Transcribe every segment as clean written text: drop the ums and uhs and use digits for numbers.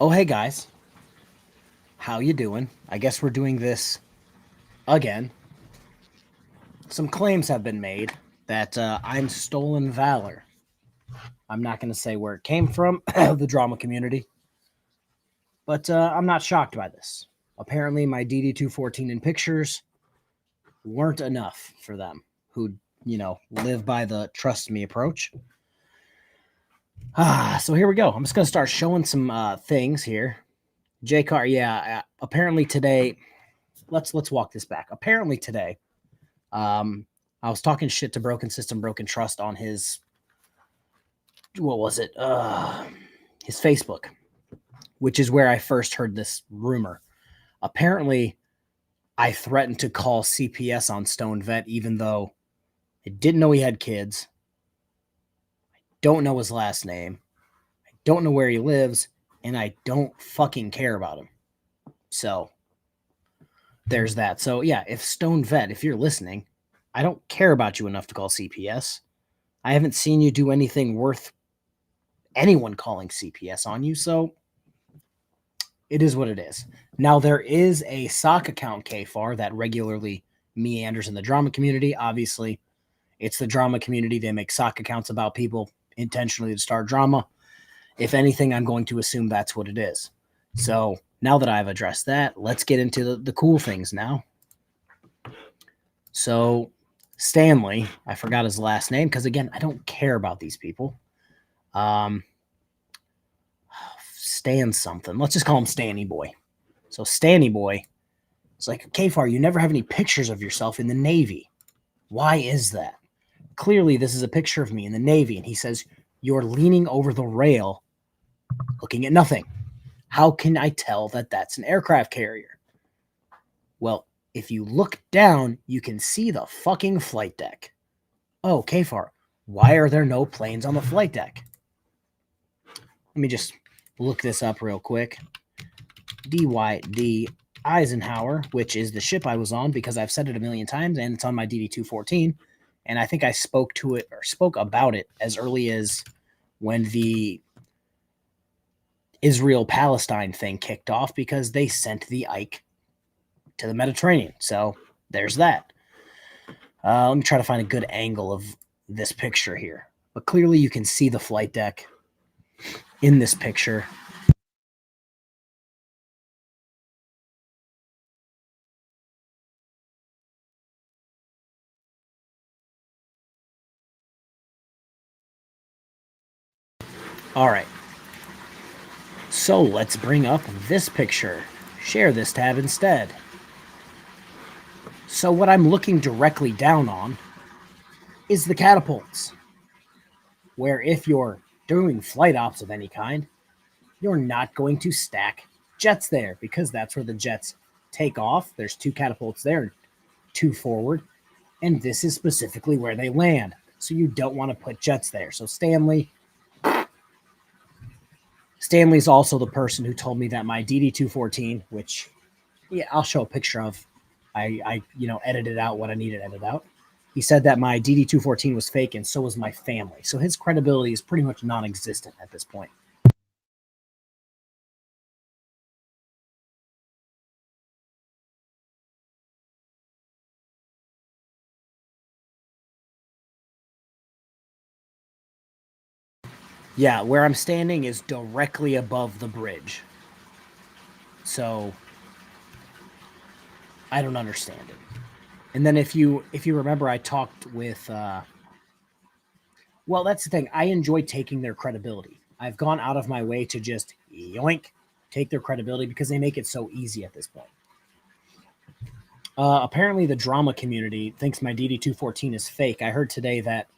Oh, hey guys, how you doing? I guess we're doing this again. Some claims have been made that I'm stolen valor. I'm not going to say where it came from, the drama community, but I'm not shocked by this. Apparently, my DD-214 in pictures weren't enough for them who, live by the trust me approach. So here we go. I'm just going to start showing some things here. JCar, yeah, apparently today, let's walk this back. Apparently today, I was talking shit to Broken System, Broken Trust on his what was it? His Facebook, which is where I first heard this rumor. Apparently, I threatened to call CPS on Stone Vet, even though I didn't know he had kids. Don't know his last name. I don't know where he lives, and I don't fucking care about him. So there's that. So yeah, if Stone Vet, if you're listening, I don't care about you enough to call CPS. I haven't seen you do anything worth anyone calling CPS on you, so it is what it is. Now, there is a sock account, KFARR, that regularly meanders in the drama community. Obviously, it's the drama community. They make sock accounts about people intentionally to start drama. If anything, I'm going to assume that's what it is. So now that I've addressed that, let's get into the cool things now. So Stanley, I forgot his last name because, again, I don't care about these people. Stan something. Let's just call him Stanny Boy. So Stanny Boy, it's like, KFAR, you never have any pictures of yourself in the Navy. Why is that? Clearly, this is a picture of me in the Navy, and he says, you're leaning over the rail looking at nothing. How can I tell that that's an aircraft carrier? Well, if you look down, you can see the fucking flight deck. Oh, KFAR, why are there no planes on the flight deck? Let me just look this up real quick. DYD Eisenhower, which is the ship I was on because I've said it a million times and it's on my DD-214. And I think I spoke about it as early as when the Israel-Palestine thing kicked off because they sent the Ike to the Mediterranean. So there's that. Let me try to find a good angle of this picture here. But clearly you can see the flight deck in this picture. All right. So let's bring up this picture. Share this tab instead. So what I'm looking directly down on is the catapults, where if you're doing flight ops of any kind, you're not going to stack jets there because that's where the jets take off. There's two catapults there, two forward, and this is specifically where they land. So you don't want to put jets there. So Stanley's also the person who told me that my DD-214, which I'll show a picture of, I edited out what I needed to edit out. He said that my DD-214 was fake, and so was my family. So his credibility is pretty much non-existent at this point. Yeah, where I'm standing is directly above the bridge. So I don't understand it. And then if you remember, I talked with well, that's the thing. I enjoy taking their credibility. I've gone out of my way to just yoink, take their credibility because they make it so easy at this point. Apparently, the drama community thinks my DD-214 is fake. I heard today that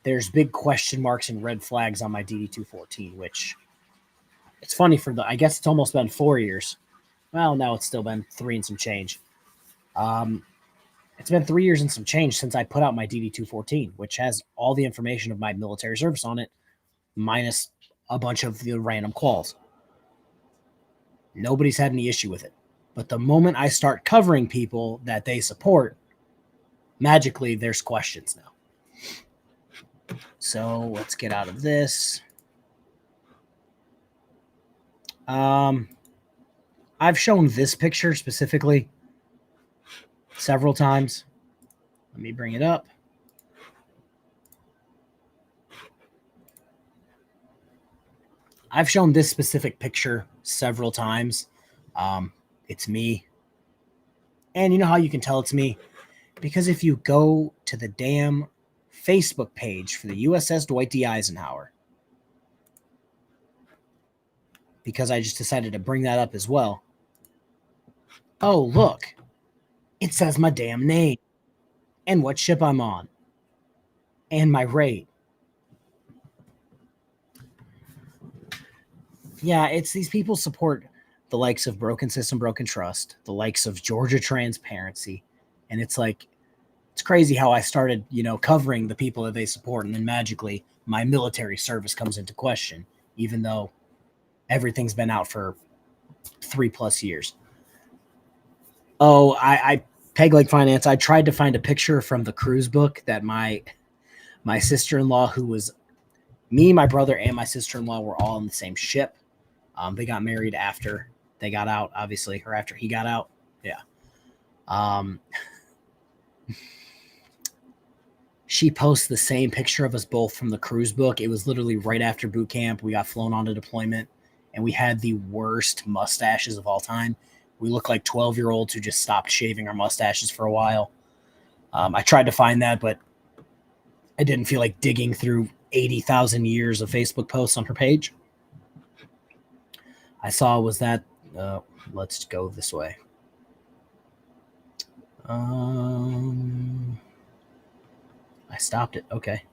there's big question marks and red flags on my DD-214, which it's funny for the. I guess it's almost been 4 years. Well, no, it's still been 3 and some change. Um, it's been 3 years and some change since I put out my DD-214, which has all the information of my military service on it, minus a bunch of the random quals. Nobody's had any issue with it. But the moment I start covering people that they support, magically there's questions now. So let's get out of this. I've shown this picture specifically several times. Let me bring it up. I've shown this specific picture several times. It's me. And you know how you can tell it's me? Because if you go to the damn Facebook page for the USS Dwight D. Eisenhower, because I just decided to bring that up as well. Oh, look. It says my damn name and what ship I'm on and my rate. Yeah, it's these people support the likes of Broken System, Broken Trust, the likes of Georgia Transparency. And it's like, it's crazy how I started, covering the people that they support. And then magically my military service comes into question, even though everything's been out for 3+ years. Oh, I Peg Leg Finance. I tried to find a picture from the cruise book that my sister-in-law, who was me, my brother, and my sister-in-law were all on the same ship. They got married after they got out, obviously, or after he got out. Yeah. She posts the same picture of us both from the cruise book. It was literally right after boot camp. We got flown on to deployment, and we had the worst mustaches of all time. We look like 12-year-olds who just stopped shaving our mustaches for a while. I tried to find that, but I didn't feel like digging through 80,000 years of Facebook posts on her page. I saw was that, let's go this way. I stopped it. Okay.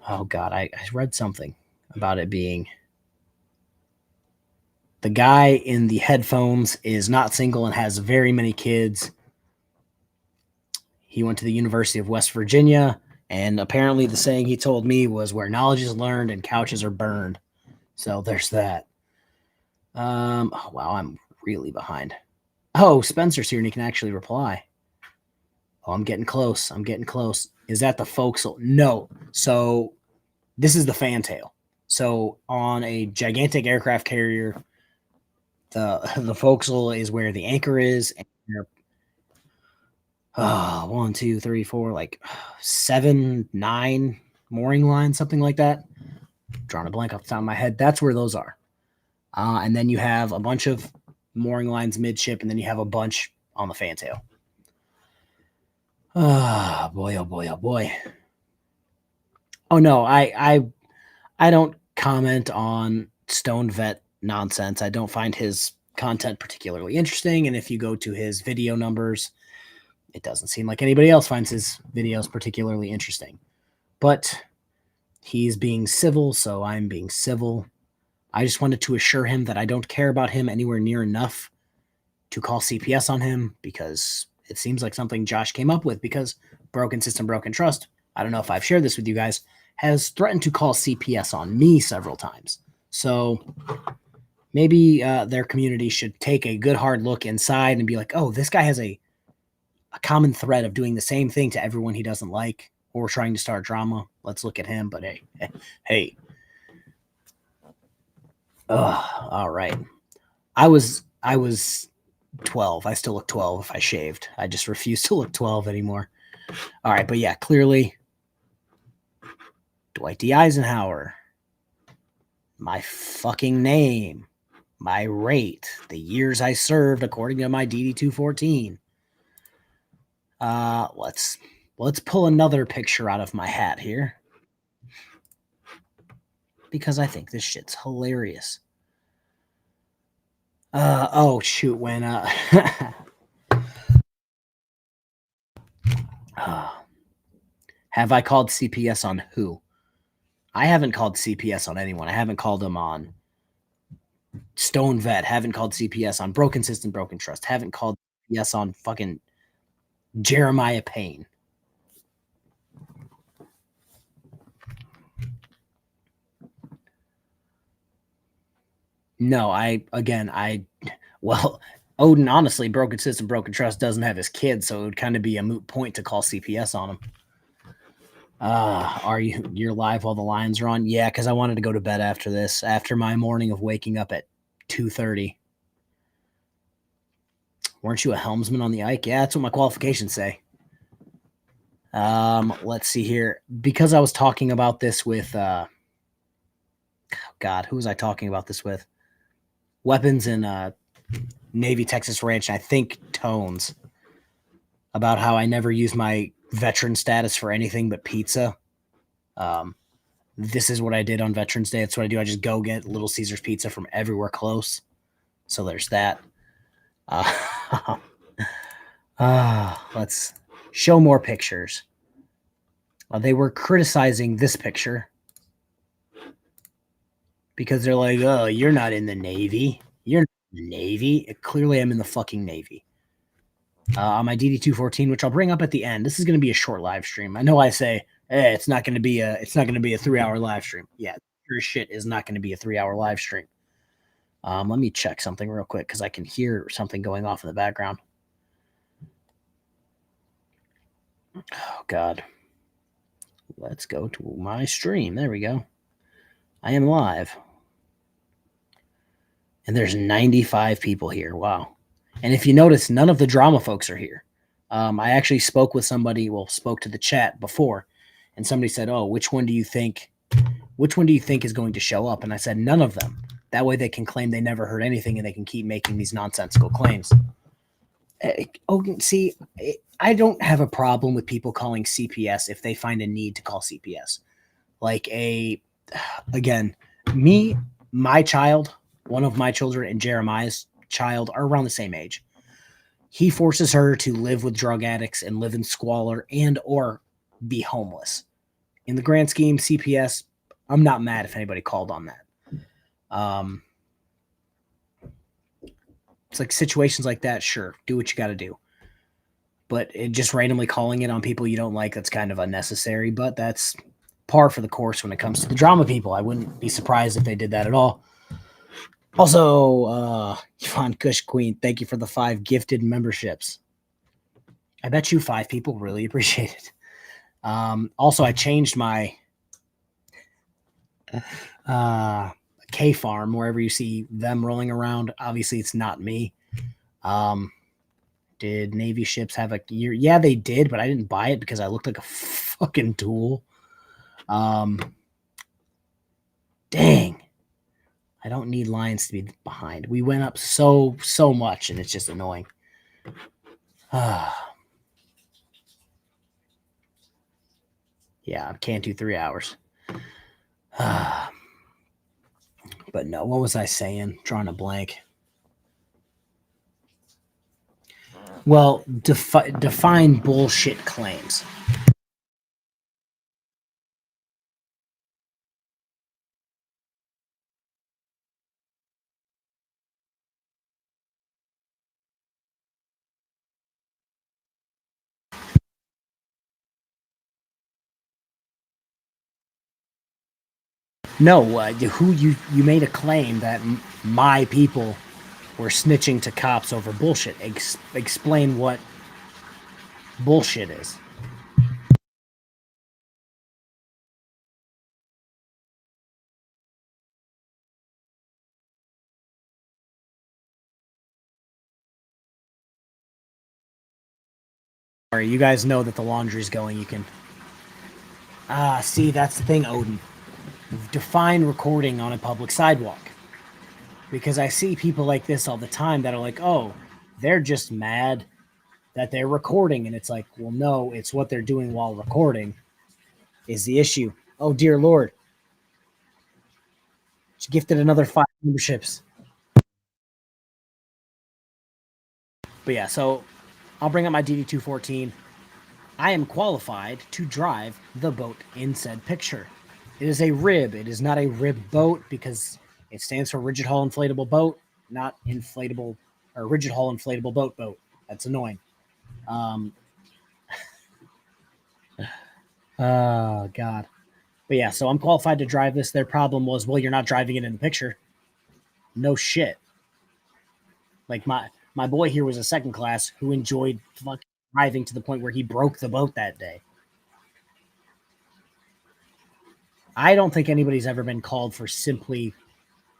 Oh, God. I read something about it being the guy in the headphones is not single and has very many kids. He went to the University of West Virginia, and apparently the saying he told me was where knowledge is learned and couches are burned. So there's that. Oh, wow, I'm really behind. Oh, Spencer's here and he can actually reply. Oh, I'm getting close. Is that the forecastle? No. So this is the fantail. So on a gigantic aircraft carrier, the forecastle is where the anchor is. And 1, 2, 3, 4, like 7, 9 mooring lines, something like that. Drawing a blank off the top of my head. That's where those are. And then you have a bunch of mooring lines midship, and then you have a bunch on the fantail. Oh boy, oh boy, oh boy. Oh no, I don't comment on Stone Vet nonsense. I don't find his content particularly interesting, and if you go to his video numbers, it doesn't seem like anybody else finds his videos particularly interesting. But he's being civil, so I'm being civil. I just wanted to assure him that I don't care about him anywhere near enough to call CPS on him, because it seems like something Josh came up with, because Broken System, Broken Trust, I don't know if I've shared this with you guys, has threatened to call CPS on me several times. So maybe their community should take a good hard look inside and be like, oh, this guy has a common thread of doing the same thing to everyone he doesn't like or trying to start drama. Let's look at him. But hey. All right. I was 12. I still look 12 if I shaved. I just refuse to look 12 anymore. All right, but yeah, clearly Dwight D. Eisenhower, my fucking name, my rate, the years I served according to my DD-214. Let's pull another picture out of my hat here, because I think this shit's hilarious. Oh shoot, when have I called CPS on who? I haven't called CPS on anyone. I haven't called them on Stone Vet. Haven't called CPS on Broken System, Broken Trust. Haven't called CPS on fucking Jeremiah Payne. No, Odin, honestly, Broken System, Broken Trust doesn't have his kids, so it would kind of be a moot point to call CPS on him. Are you're live while the Lions are on? Yeah, because I wanted to go to bed after this, after my morning of waking up at 2:30. Weren't you a helmsman on the Ike? Yeah, that's what my qualifications say. Let's see here. Because I was talking about this with God, who was I talking about this with? Weapons and Navy Texas Ranch, I think Tones, about how I never use my veteran status for anything but pizza. This is what I did on Veterans Day. That's what I do. I just go get Little Caesars pizza from everywhere close. So there's that. Let's show more pictures. They were criticizing this picture because they're like, "Oh, you're not in the Navy. You're not in the Navy." Clearly, I'm in the fucking Navy. On my DD214, which I'll bring up at the end. This is going to be a short live stream. I know I say, "Hey, it's not going to be a 3-hour live stream." Yeah, your shit is not going to be a 3-hour live stream. Let me check something real quick because I can hear something going off in the background. Oh God. Let's go to my stream. There we go. I am live. And there's 95 people here. Wow. And if you notice, none of the drama folks are here. I actually spoke with somebody, spoke to the chat before, and somebody said, "Oh, which one do you think is going to show up?" And I said, "None of them." That way they can claim they never heard anything and they can keep making these nonsensical claims. See, I don't have a problem with people calling CPS if they find a need to call CPS. Like again, my child, one of my children, and Jeremiah's child are around the same age. He forces her to live with drug addicts and live in squalor and or be homeless. In the grand scheme, CPS, I'm not mad if anybody called on that. It's like situations like that, sure, do what you got to do. But just randomly calling it on people you don't like, that's kind of unnecessary. But that's par for the course when it comes to the drama people. I wouldn't be surprised if they did that at all. Also, Yvonne Kush Queen, thank you for the 5 gifted memberships. I bet you 5 people really appreciate it. Also, I changed my KFARR, wherever you see them rolling around. Obviously, it's not me. Did Navy ships have a year? Yeah, they did, but I didn't buy it because I looked like a fucking tool. Dang. I don't need Lions to be behind. We went up so much, and it's just annoying. Yeah, I can't do 3 hours. But no, what was I saying? Drawing a blank. Well, define bullshit claims. No, who you made a claim that my people were snitching to cops over bullshit. Explain what bullshit is. Sorry, you guys know that the laundry's going. You can. See, that's the thing, Odin. Define recording on a public sidewalk. Because I see people like this all the time that are like, oh, they're just mad that they're recording. And it's like, well, no, it's what they're doing while recording is the issue. Oh, dear Lord. She gifted another 5 memberships. But yeah, so I'll bring up my DD214. I am qualified to drive the boat in said picture. It is a rib. It is not a rib boat because it stands for rigid hull inflatable boat, not inflatable or rigid hull inflatable boat. That's annoying. Oh God. But yeah, so I'm qualified to drive this. Their problem was, well, you're not driving it in the picture. No shit. Like my boy here was a second class who enjoyed fucking driving to the point where he broke the boat that day. I don't think anybody's ever been called for simply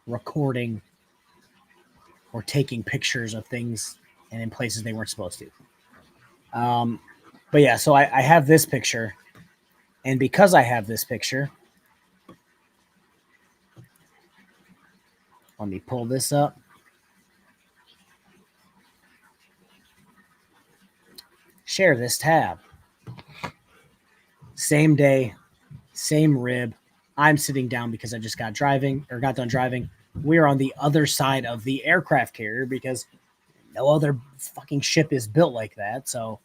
recording or taking pictures of things and in places they weren't supposed to. But yeah, so I have this picture, and because I have this picture, let me pull this up. Share this tab. Same day, same rib. I'm sitting down because I just got done driving. We're on the other side of the aircraft carrier because no other fucking ship is built like that. So,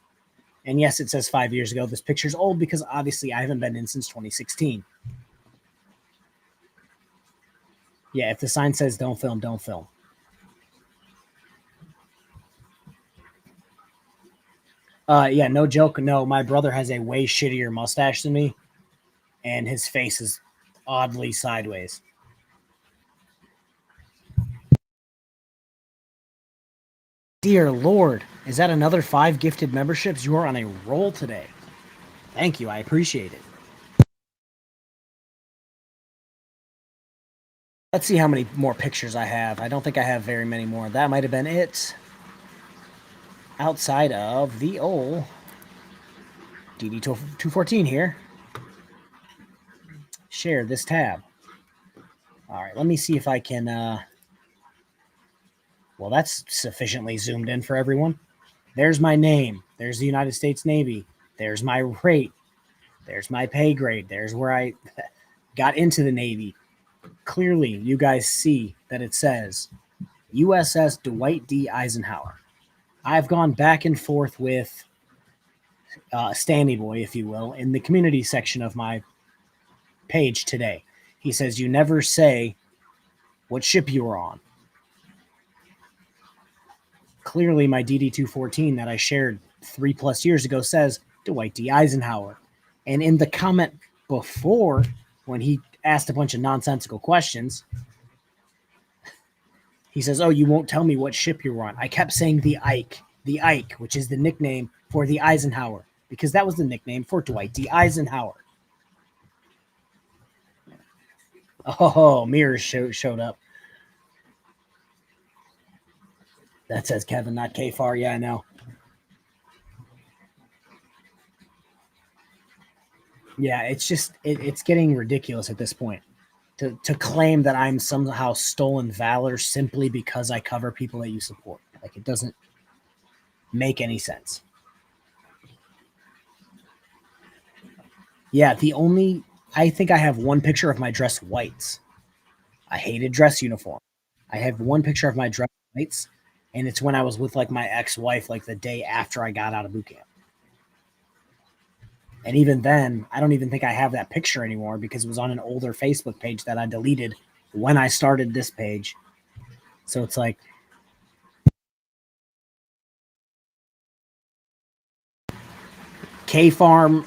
and yes, it says 5 years ago. This picture's old because obviously I haven't been in since 2016. Yeah, if the sign says don't film, don't film. Yeah, no joke. No, my brother has a way shittier mustache than me, and his face is oddly sideways. Dear Lord, is that another 5 gifted memberships? You are on a roll today. Thank you, I appreciate it. Let's see how many more pictures I have. I don't think I have very many more. That might have been it. Outside of the old DD214 here. Share this tab. All right, let me see if I can... well, that's sufficiently zoomed in for everyone. There's my name. There's the United States Navy. There's my rate. There's my pay grade. There's where I got into the Navy. Clearly, you guys see that it says USS Dwight D. Eisenhower. I've gone back and forth with Stanley Boy, if you will, in the community section of my page today. He says, you never say what ship you were on. Clearly, my DD214 that I shared 3+ years ago says Dwight D. Eisenhower. And in the comment before, when he asked a bunch of nonsensical questions, he says, oh, you won't tell me what ship you were on. I kept saying the Ike, which is the nickname for the Eisenhower, because that was the nickname for Dwight D. Eisenhower. Oh, mirrors showed up. That says Kevin, not KFARR. Yeah, I know. Yeah, it's just it's getting ridiculous at this point to claim that I'm somehow stolen valor simply because I cover people that you support. Like, it doesn't make any sense. Yeah, I think I have one picture of my dress whites. I hated dress uniform. I have one picture of my dress whites, and it's when I was with like my ex-wife, like the day after I got out of boot camp. And even then, I don't even think I have that picture anymore because it was on an older Facebook page that I deleted when I started this page. So it's like, K Farm,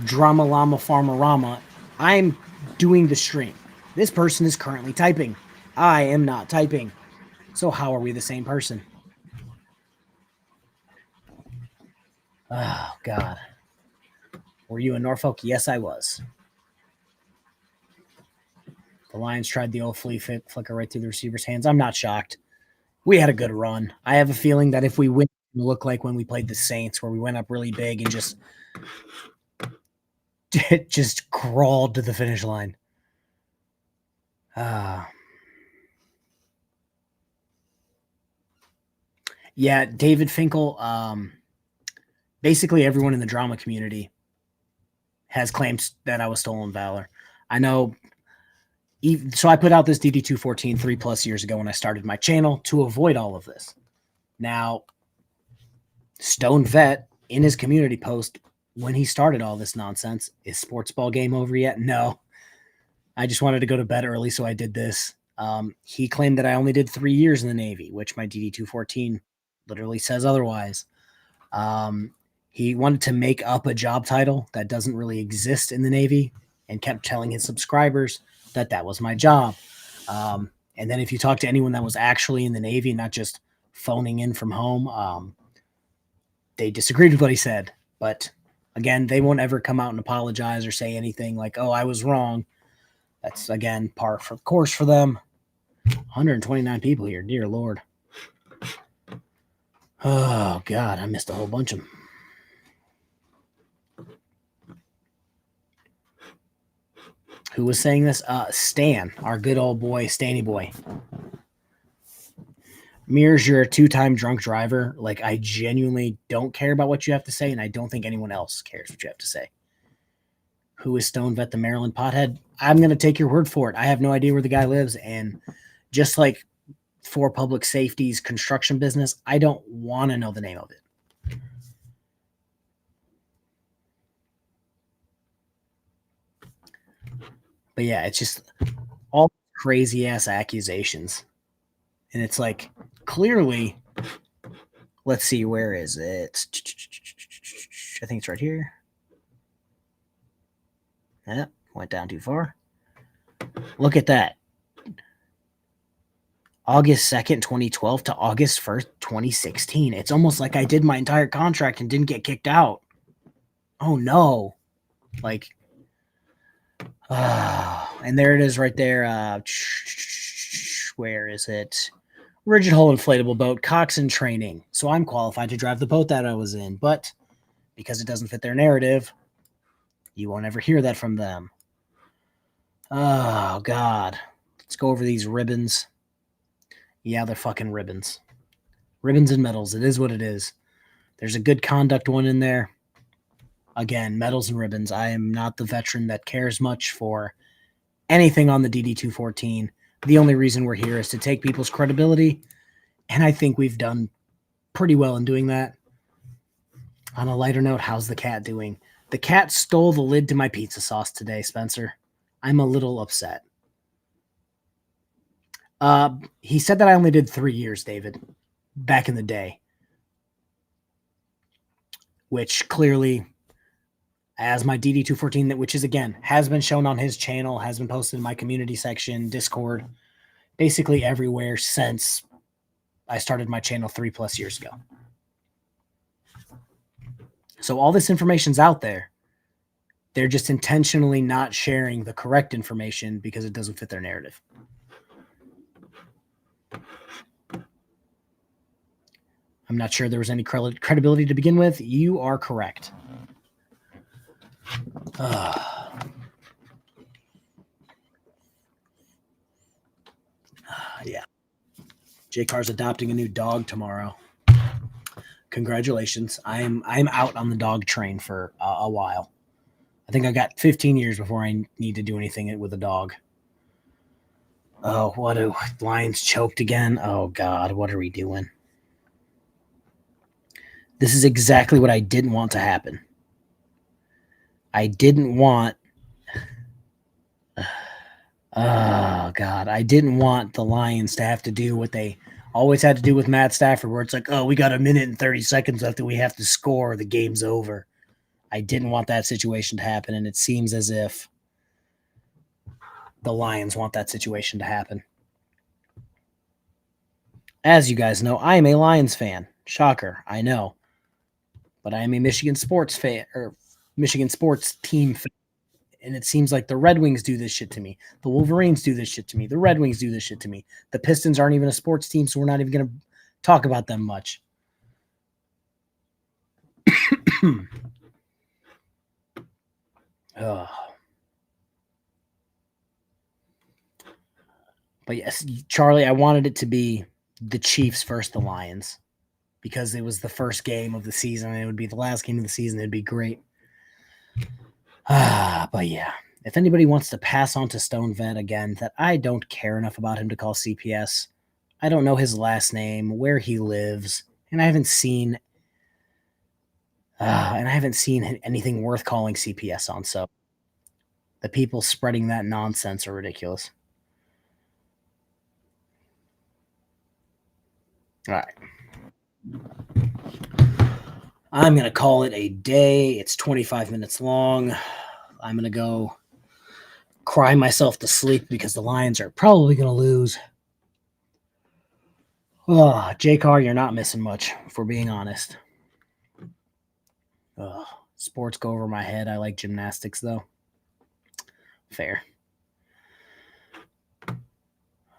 Drama Llama Farmerama, I'm doing the stream. This person is currently typing. I am not typing. So how are we the same person? Oh, God. Were you in Norfolk? Yes, I was. The Lions tried the old flea flicker right through the receiver's hands. I'm not shocked. We had a good run. I have a feeling that if we win, it'll look like when we played the Saints, where we went up really big and just crawled to the finish line. Yeah, David Finkel. Basically, everyone in the drama community has claimed that I was stolen valor. I know. So I put out this DD214 3+ years ago when I started my channel to avoid all of this. Now, Stone Vet in his community post when he started all this nonsense, is sports ball game over yet? No. I just wanted to go to bed early, so I did this. He claimed that I only did 3 years in the Navy, which my DD214 literally says otherwise. He wanted to make up a job title that doesn't really exist in the Navy and kept telling his subscribers that that was my job. And then if you talk to anyone that was actually in the Navy, not just phoning in from home, they disagreed with what he said. But again, they won't ever come out and apologize or say anything like, oh, I was wrong. That's again par for the course for them. 129 people here, dear Lord. Oh God, I missed a whole bunch of them. Who was saying this? Stan, our good old boy, Stanny boy. Mears, you're a 2-time drunk driver. Like, I genuinely don't care about what you have to say, and I don't think anyone else cares what you have to say. Who is Stone Vet the Maryland pothead? I'm going to take your word for it. I have no idea where the guy lives, and just like for public safety's construction business, I don't want to know the name of it. But yeah, it's just all crazy ass accusations. And it's like, clearly, let's see, where is it? I think it's right here. Yep, went down too far. Look at that. August 2nd, 2012 to August 1st, 2016. It's almost like I did my entire contract and didn't get kicked out. Oh no. Like, and there it is right there. Where is it? Rigid hull inflatable boat, coxswain training. So I'm qualified to drive the boat that I was in, but because it doesn't fit their narrative, you won't ever hear that from them. Oh God. Let's go over these ribbons. Yeah, they're fucking ribbons. Ribbons and medals. It is what it is. There's a good conduct one in there. Again, medals and ribbons. I am not the veteran that cares much for anything on the DD-214. The only reason we're here is to take people's credibility, and I think we've done pretty well in doing that. On a lighter note, how's the cat doing? The cat stole the lid to my pizza sauce today, Spencer. I'm a little upset. He said that I only did 3 years, David, back in the day, which clearly, as my DD-214, which is, again, has been shown on his channel, has been posted in my community section, Discord, basically everywhere since I started my channel 3+ years ago. So all this information's out there. They're just intentionally not sharing the correct information because it doesn't fit their narrative. I'm not sure there was any credibility to begin with. You are correct. Yeah. JCar's adopting a new dog tomorrow. Congratulations. I'm out on the dog train for a while. I think I got 15 years before I need to do anything with a dog. Oh, what do Lions choked again? Oh God, what are we doing? This is exactly what I didn't want to happen. I didn't want oh God, I didn't want the Lions to have to do what they always had to do with Matt Stafford, where it's like, oh, we got 1 minute and 30 seconds left and we have to score, the game's over. I didn't want that situation to happen, and it seems as if the Lions want that situation to happen. As you guys know, I am a Lions fan. Shocker, I know. But I am a Michigan sports fan, or Michigan sports team fan. And it seems like the Red Wings do this shit to me. The Wolverines do this shit to me. The Red Wings do this shit to me. The Pistons aren't even a sports team, so we're not even going to talk about them much. But yes, Charlie, I wanted it to be the Chiefs versus the Lions because it was the first game of the season and it would be the last game of the season. It'd be great. But yeah, if anybody wants to pass on to Stone Vet again, that I don't care enough about him to call CPS. I don't know his last name, where he lives, and I haven't seen anything worth calling CPS on. So the people spreading that nonsense are ridiculous. All right. I'm going to call it a day. It's 25 minutes long. I'm going to go cry myself to sleep because the Lions are probably going to lose. Oh, JCarr, you're not missing much, if we're being honest. Sports go over my head. I like gymnastics, though. Fair.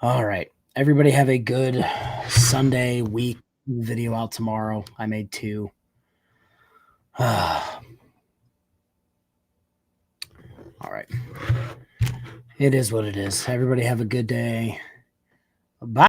All right. Everybody have a good Sunday week. Video out tomorrow. I made 2. All right. It is what it is. Everybody have a good day. Bye.